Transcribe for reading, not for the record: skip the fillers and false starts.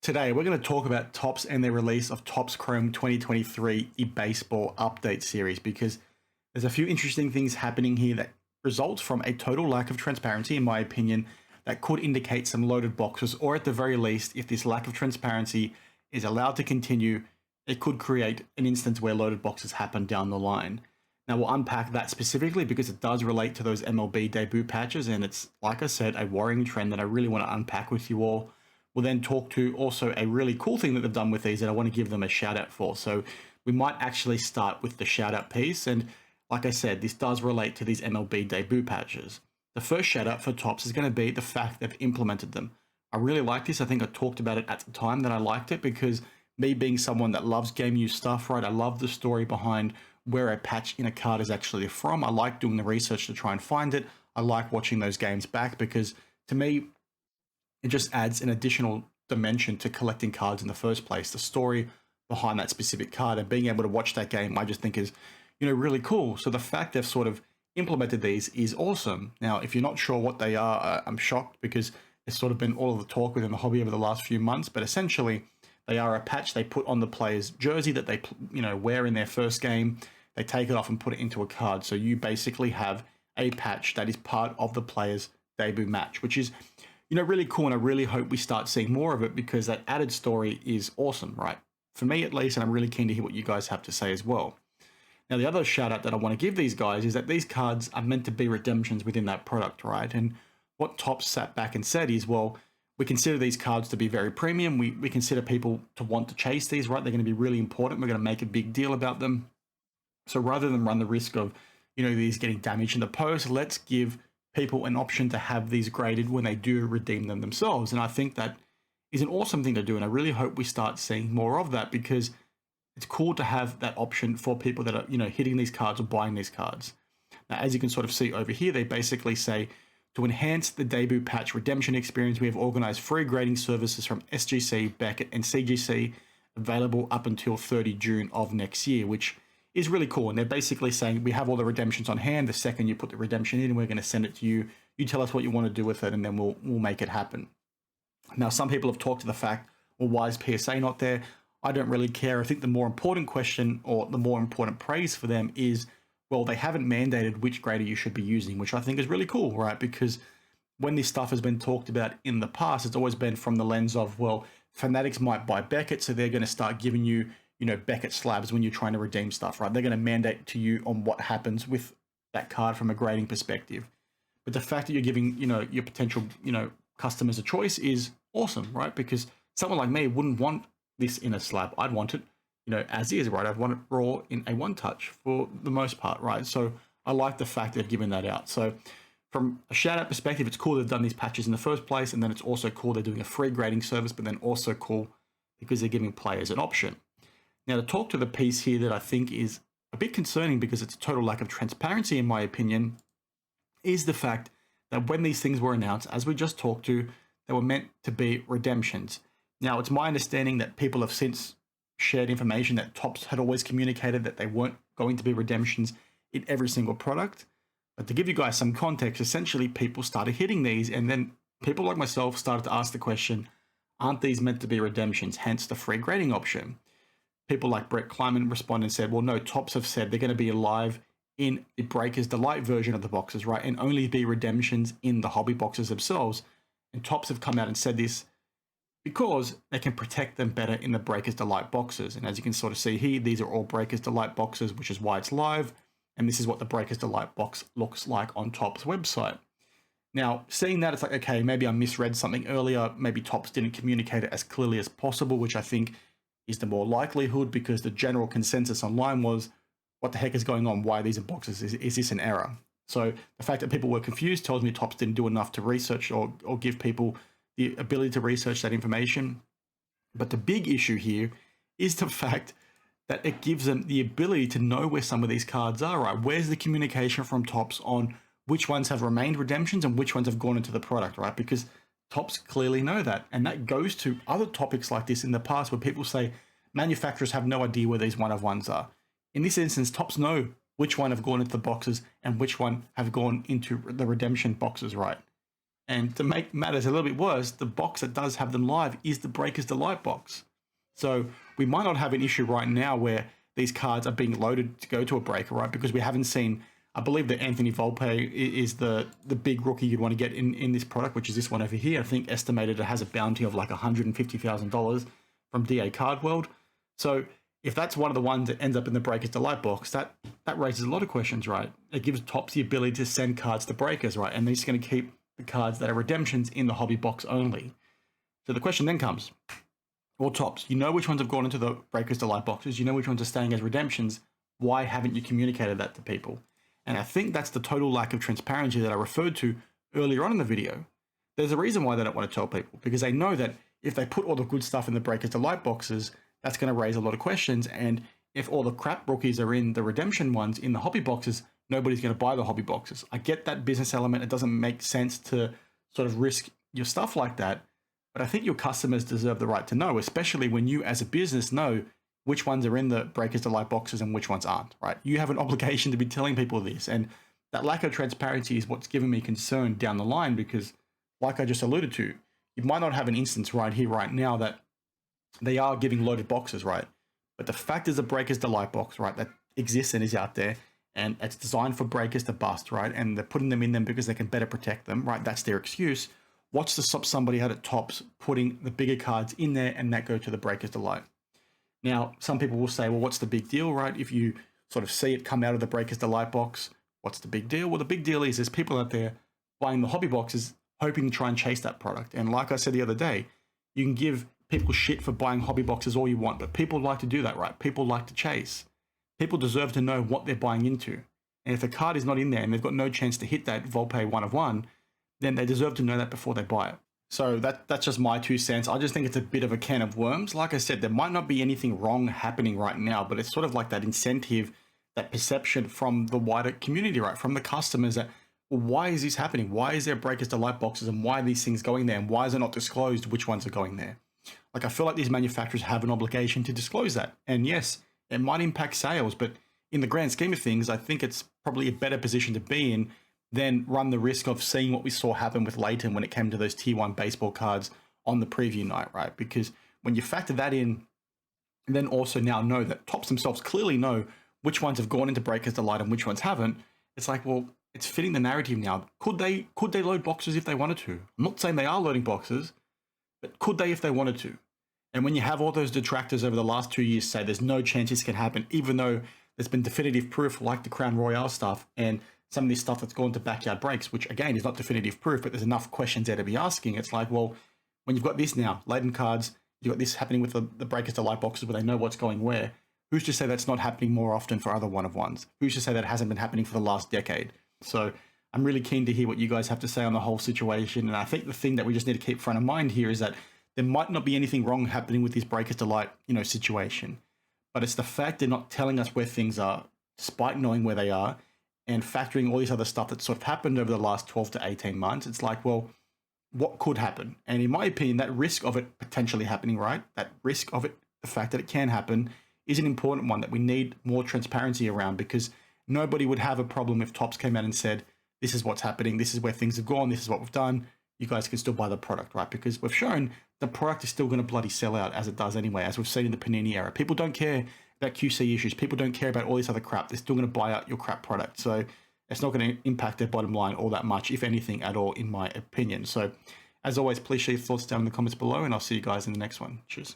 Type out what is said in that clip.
Today, we're going to talk about Topps and their release of Topps Chrome 2023, the baseball update series, because there's a few interesting things happening here that results from a total lack of transparency, in my opinion, that could indicate some loaded boxes, or at the very least, if this lack of transparency is allowed to continue, it could create an instance where loaded boxes happen down the line. Now, we'll unpack that specifically because it does relate to those MLB debut patches, and it's, like I said, a worrying trend that I really want to unpack with you all. We'll then talk to also a really cool thing that they've done with these that I want to give them a shout out for. So we might actually start with the shout out piece. And like I said, this does relate to these MLB debut patches. The first shout out for Topps is going to be the fact they've implemented them. I really like this. I think I talked about it at the time that I liked it because me being someone that loves game use stuff, right? I love the story behind where a patch in a card is actually from. I like doing the research to try and find it. I like watching those games back because to me, it just adds an additional dimension to collecting cards in the first place. The story behind that specific card and being able to watch that game, I just think is, really cool. So the fact they've sort of implemented these is awesome. Now, if you're not sure what they are, I'm shocked because it's sort of been all of the talk within the hobby over the last few months. But essentially, they are a patch they put on the player's jersey that they, wear in their first game. They take it off and put it into a card. So you basically have a patch that is part of the player's debut match, which is really cool, and I really hope we start seeing more of it because that added story is awesome, right? For me at least, and I'm really keen to hear what you guys have to say as well. Now, the other shout out that I want to give these guys is that these cards are meant to be redemptions within that product, right? And what Topps sat back and said is, well, we consider these cards to be very premium. We consider people to want to chase these, right? They're going to be really important. We're going to make a big deal about them. So rather than run the risk of, these getting damaged in the post, let's give people an option to have these graded when they do redeem them themselves. And I think that is an awesome thing to do. And I really hope we start seeing more of that because it's cool to have that option for people that are, hitting these cards or buying these cards. Now, as you can sort of see over here, they basically say, to enhance the debut patch redemption experience, we have organized free grading services from SGC, Beckett, and CGC available up until 30 June of next year, which is really cool. And they're basically saying we have all the redemptions on hand. The second you put the redemption in, we're going to send it to you. You tell us what you want to do with it, and then we'll make it happen. Now, some people have talked to the fact, well, why is PSA not there? I don't really care. I think the more important question or the more important praise for them is, well, they haven't mandated which grader you should be using, which I think is really cool, right? Because when this stuff has been talked about in the past, it's always been from the lens of, well, fanatics might buy Beckett, so they're going to start giving you Beckett slabs when you're trying to redeem stuff, right? They're going to mandate to you on what happens with that card from a grading perspective. But the fact that you're giving, your potential, customers a choice is awesome, right? Because someone like me wouldn't want this in a slab. I'd want it, as is, right? I'd want it raw in a one touch for the most part, right? So I like the fact they've given that out. So from a shout out perspective, it's cool they've done these patches in the first place. And then it's also cool they're doing a free grading service, but then also cool because they're giving players an option. Now, to talk to the piece here that I think is a bit concerning because it's a total lack of transparency, in my opinion, is the fact that when these things were announced, as we just talked to, they were meant to be redemptions. Now, it's my understanding that people have since shared information that Topps had always communicated that they weren't going to be redemptions in every single product. But to give you guys some context, essentially people started hitting these, and then people like myself started to ask the question, aren't these meant to be redemptions? Hence the free grading option. People like Brett Kleiman responded and said, well, no, Topps have said they're going to be alive in the Breakers Delight version of the boxes, right? And only be redemptions in the hobby boxes themselves. And Topps have come out and said this because they can protect them better in the Breakers Delight boxes. And as you can sort of see here, these are all Breakers Delight boxes, which is why it's live. And this is what the Breakers Delight box looks like on Topps website. Now, seeing that, it's like, okay, maybe I misread something earlier. Maybe Topps didn't communicate it as clearly as possible, which I think is the more likelihood because the general consensus online was, what the heck is going on? Why are these in boxes? Is this an error? So the fact that people were confused tells me Topps didn't do enough to research or give people the ability to research that information. But the big issue here is the fact that it gives them the ability to know where some of these cards are, right? Where's the communication from Topps on which ones have remained redemptions and which ones have gone into the product, right? Because Topps clearly know that. And that goes to other topics like this in the past where people say manufacturers have no idea where these one-of-ones are. In this instance, Topps know which one have gone into the boxes and which one have gone into the redemption boxes, right? And to make matters a little bit worse, the box that does have them live is the Breakers Delight box. So we might not have an issue right now where these cards are being loaded to go to a breaker, right? Because we haven't seen, I believe that Anthony Volpe is the big rookie you'd want to get in this product, which is this one over here. I think estimated it has a bounty of like $150,000 from DA Card World. So if that's one of the ones that ends up in the Breakers Delight box, that raises a lot of questions, right? It gives Topps the ability to send cards to breakers, right? And they're just going to keep the cards that are redemptions in the hobby box only. So the question then comes, well, Topps, you know which ones have gone into the Breakers Delight boxes, you know which ones are staying as redemptions, why haven't you communicated that to people? And I think that's the total lack of transparency that I referred to earlier on in the video. There's a reason why they don't want to tell people, because they know that if they put all the good stuff in the Breakers Delight boxes, that's going to raise a lot of questions. And if all the crap rookies are in the redemption ones in the hobby boxes, nobody's going to buy the hobby boxes. I get that business element. It doesn't make sense to sort of risk your stuff like that. But I think your customers deserve the right to know, especially when you as a business know which ones are in the Breakers Delight boxes and which ones aren't, right? You have an obligation to be telling people this. And that lack of transparency is what's given me concern down the line, because like I just alluded to, you might not have an instance right here, right now, that they are giving loaded boxes, right? But the fact is a Breakers Delight box, right, that exists and is out there, and it's designed for breakers to bust, right? And they're putting them in them because they can better protect them, right? That's their excuse. What's to stop somebody out at Topps putting the bigger cards in there and that go to the Breakers Delight? Now, some people will say, well, what's the big deal, right? If you sort of see it come out of the Breakers Delight box, what's the big deal? Well, the big deal is there's people out there buying the hobby boxes hoping to try and chase that product. And like I said the other day, you can give people shit for buying hobby boxes all you want, but people like to do that, right? People like to chase. People deserve to know what they're buying into. And if the card is not in there and they've got no chance to hit that Volpe 1 of 1, then they deserve to know that before they buy it. So that's just my 2 cents. I just think it's a bit of a can of worms. Like I said, there might not be anything wrong happening right now, but it's sort of like that incentive, that perception from the wider community, right? From the customers that, well, why is this happening? Why is there Breakers Delight boxes and why are these things going there? And why is it not disclosed which ones are going there? Like, I feel like these manufacturers have an obligation to disclose that. And yes, it might impact sales, but in the grand scheme of things, I think it's probably a better position to be in than run the risk of seeing what we saw happen with Leighton when it came to those Tier 1 baseball cards on the preview night, right? Because when you factor that in, and then also now know that Topps themselves clearly know which ones have gone into Breakers Delight and which ones haven't, it's like, well, it's fitting the narrative now. Could they load boxes if they wanted to? I'm not saying they are loading boxes, but could they if they wanted to? And when you have all those detractors over the last 2 years say there's no chance this can happen, even though there's been definitive proof like the Crown Royale stuff and some of this stuff that's gone to backyard breaks, which again is not definitive proof, but there's enough questions there to be asking. It's like, well, when you've got this now, laden cards, you've got this happening with the Breakers Delight boxes where they know what's going where. Who's to say that's not happening more often for other one-of-ones? Who's to say that hasn't been happening for the last decade? So I'm really keen to hear what you guys have to say on the whole situation. And I think the thing that we just need to keep front of mind here is that there might not be anything wrong happening with this Breakers Delight, situation, but it's the fact they're not telling us where things are, despite knowing where they are, and factoring all this other stuff that's sort of happened over the last 12 to 18 months. It's like, well, what could happen? And in my opinion, that risk of it potentially happening, right? That risk of it, the fact that it can happen, is an important one that we need more transparency around, because nobody would have a problem if Topps came out and said, this is what's happening, this is where things have gone, this is what we've done, you guys can still buy the product, right? Because we've shown the product is still going to bloody sell out as it does anyway, as we've seen in the Panini era. People don't care about QC issues. People don't care about all this other crap. They're still going to buy out your crap product. So it's not going to impact their bottom line all that much, if anything at all, in my opinion. So as always, please share your thoughts down in the comments below, and I'll see you guys in the next one. Cheers.